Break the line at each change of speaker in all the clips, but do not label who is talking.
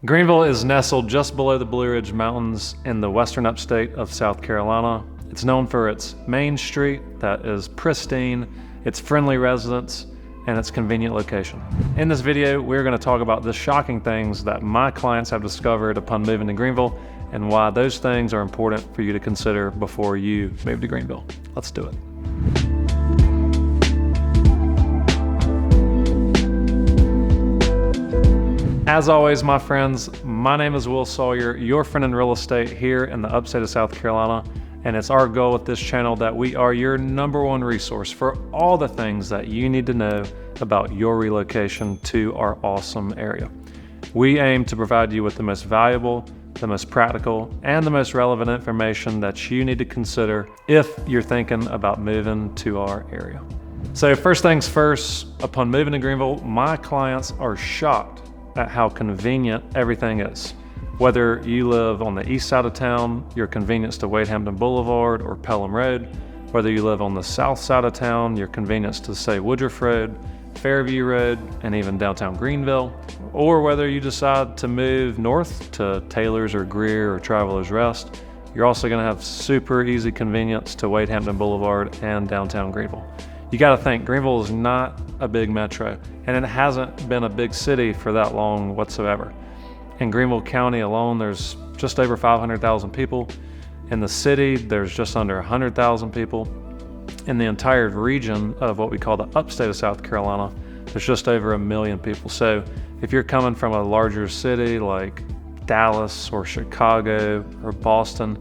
Greenville is nestled just below the Blue Ridge Mountains in the western upstate of South Carolina. It's known for its main street that is pristine, its friendly residents, and its convenient location. In this video, we're going to talk about the shocking things that my clients have discovered upon moving to Greenville and why those things are important for you to consider before you move to Greenville. Let's do it. As always, my friends, my name is Will Sawyer, your friend in real estate here in the upstate of South Carolina, and it's our goal with this channel that we are your #1 resource for all the things that you need to know about your relocation to our awesome area. We aim to provide you with the most valuable, the most practical, and the most relevant information that you need to consider if you're thinking about moving to our area. So first things first, upon moving to Greenville, my clients are shocked at how convenient everything is. Whether you live on the east side of town, your convenience to Wade Hampton Boulevard or Pelham Road, whether you live on the south side of town, your convenience to say Woodruff Road, Fairview Road, and even downtown Greenville, or whether you decide to move north to Taylor's or Greer or Travelers Rest, you're also gonna have super easy convenience to Wade Hampton Boulevard and downtown Greenville. You gotta think, Greenville is not a big metro, and it hasn't been a big city for that long whatsoever. In Greenville County alone, there's just over 500,000 people. In the city, there's just under 100,000 people. In the entire region of what we call the upstate of South Carolina, there's just over 1 million people. So if you're coming from a larger city like Dallas or Chicago or Boston,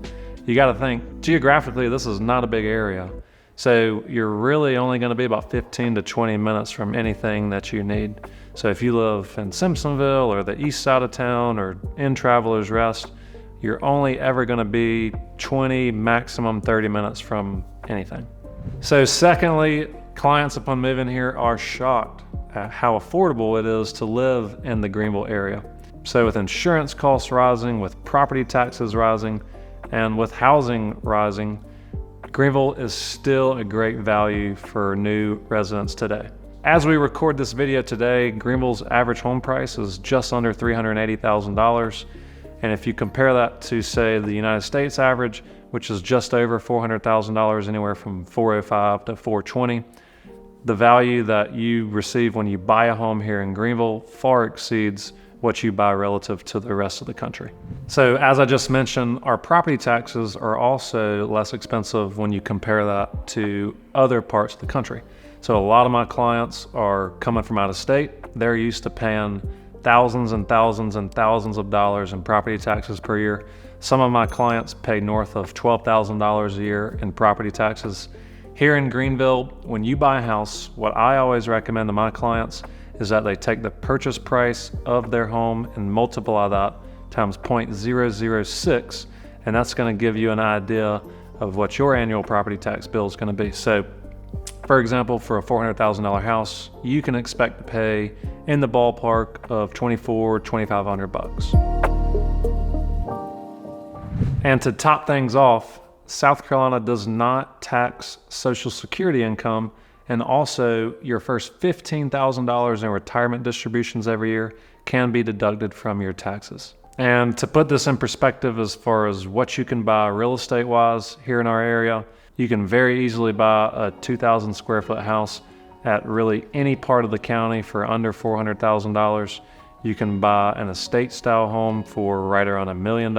you gotta think, geographically, this is not a big area. So you're really only gonna be about 15 to 20 minutes from anything that you need. So if you live in Simpsonville or the east side of town or in Travelers Rest, you're only ever gonna be 20, maximum 30 minutes from anything. So secondly, clients upon moving here are shocked at how affordable it is to live in the Greenville area. So with insurance costs rising, with property taxes rising, and with housing rising, Greenville is still a great value for new residents today. As we record this video today, Greenville's average home price is just under $380,000. And if you compare that to, say, the United States average, which is just over $400,000, anywhere from $405 to $420, the value that you receive when you buy a home here in Greenville far exceeds what you buy relative to the rest of the country. So as I just mentioned, our property taxes are also less expensive when you compare that to other parts of the country. So a lot of my clients are coming from out of state. They're used to paying thousands and thousands and thousands of dollars in property taxes per year. Some of my clients pay north of $12,000 a year in property taxes. Here in Greenville, when you buy a house, what I always recommend to my clients is that they take the purchase price of their home and multiply that times 0.006, and that's gonna give you an idea of what your annual property tax bill is gonna be. So, for example, for a $400,000 house, you can expect to pay in the ballpark of $2,500 bucks. And to top things off, South Carolina does not tax Social Security income, and also your first $15,000 in retirement distributions every year can be deducted from your taxes. And to put this in perspective as far as what you can buy real estate wise here in our area, you can very easily buy a 2,000 square foot house at really any part of the county for under $400,000. You can buy an estate style home for right around $1 million.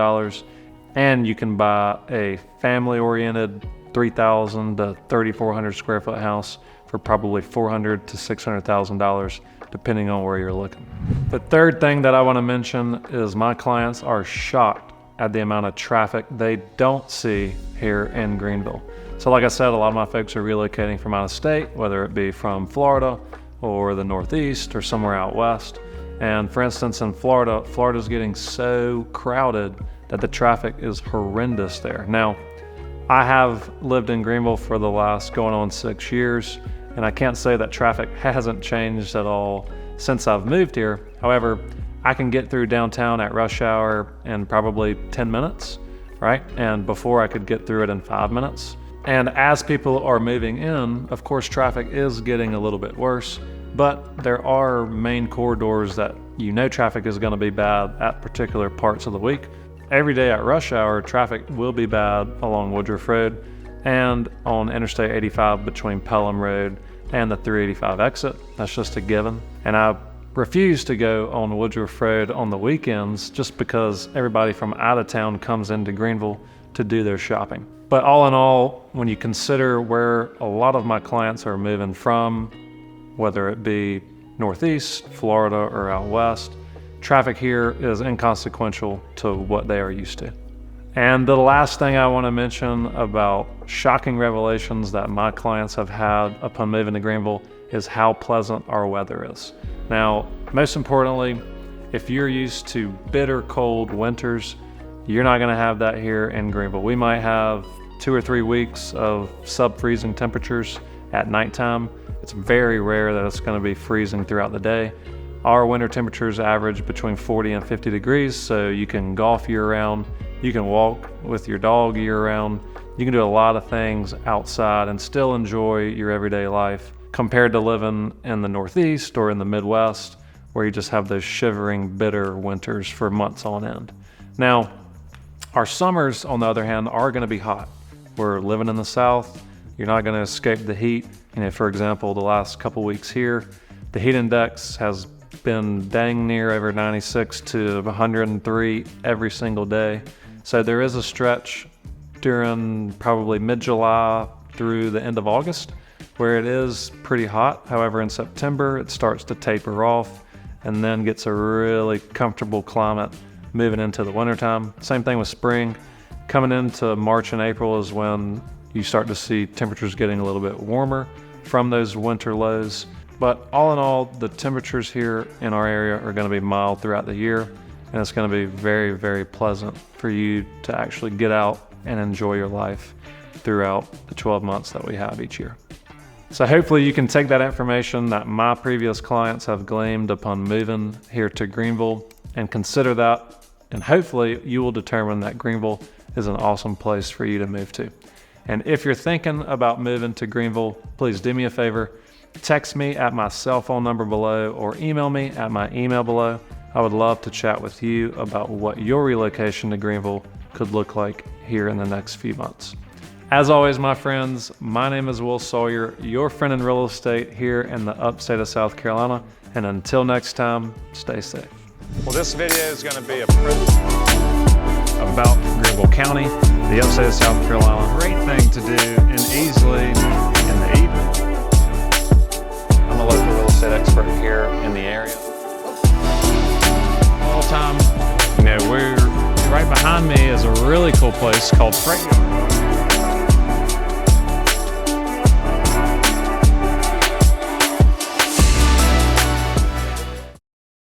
And you can buy a family oriented 3,000 to 3,400 square foot house for probably $400,000 to $600,000, depending on where you're looking. The third thing that I want to mention is my clients are shocked at the amount of traffic they don't see here in Greenville. So like I said, a lot of my folks are relocating from out of state, whether it be from Florida or the Northeast or somewhere out west. And for instance, in Florida's getting so crowded that the traffic is horrendous there. Now, I have lived in Greenville for the last going on 6 years, and I can't say that traffic hasn't changed at all since I've moved here. However, I can get through downtown at rush hour in probably 10 minutes, right? And before I could get through it in 5 minutes. And as people are moving in, of course, traffic is getting a little bit worse, but there are main corridors that you know traffic is going to be bad at particular parts of the week. Every day at rush hour, traffic will be bad along Woodruff Road and on Interstate 85 between Pelham Road and the 385 exit. That's just a given. And I refuse to go on Woodruff Road on the weekends just because everybody from out of town comes into Greenville to do their shopping. But all in all, when you consider where a lot of my clients are moving from, whether it be Northeast, Florida, or out west, traffic here is inconsequential to what they are used to. And the last thing I want to mention about shocking revelations that my clients have had upon moving to Greenville is how pleasant our weather is. Now, most importantly, if you're used to bitter cold winters, you're not going to have that here in Greenville. We might have 2 or 3 weeks of sub-freezing temperatures at nighttime. It's very rare that it's going to be freezing throughout the day. Our winter temperatures average between 40 and 50 degrees, so you can golf year-round, you can walk with your dog year-round, you can do a lot of things outside and still enjoy your everyday life compared to living in the Northeast or in the Midwest, where you just have those shivering, bitter winters for months on end. Now, our summers, on the other hand, are going to be hot. We're living in the South. You're not going to escape the heat. For example, the last couple weeks here, the heat index has been dang near over 96 to 103 every single day. So there is a stretch during probably mid-July through the end of August where it is pretty hot. However, in September, it starts to taper off and then gets a really comfortable climate moving into the wintertime. Same thing with spring. Coming into March and April is when you start to see temperatures getting a little bit warmer from those winter lows. But all in all, the temperatures here in our area are going to be mild throughout the year, and it's going to be very, very pleasant for you to actually get out and enjoy your life throughout the 12 months that we have each year. So hopefully you can take that information that my previous clients have gleaned upon moving here to Greenville and consider that, and hopefully you will determine that Greenville is an awesome place for you to move to. And if you're thinking about moving to Greenville, please do me a favor, text me at my cell phone number below or email me at my email below. I would love to chat with you about what your relocation to Greenville could look like here in the next few months. As always, my friends, my name is Will Sawyer, your friend in real estate here in the upstate of South Carolina. And until next time, stay safe. Well, this video is going to be about Greenville County, the upstate of South Carolina. Great thing to do and easily in the evening. I'm a local real estate expert here in the area. All time, we're right behind me is a really cool place called Freight Yard.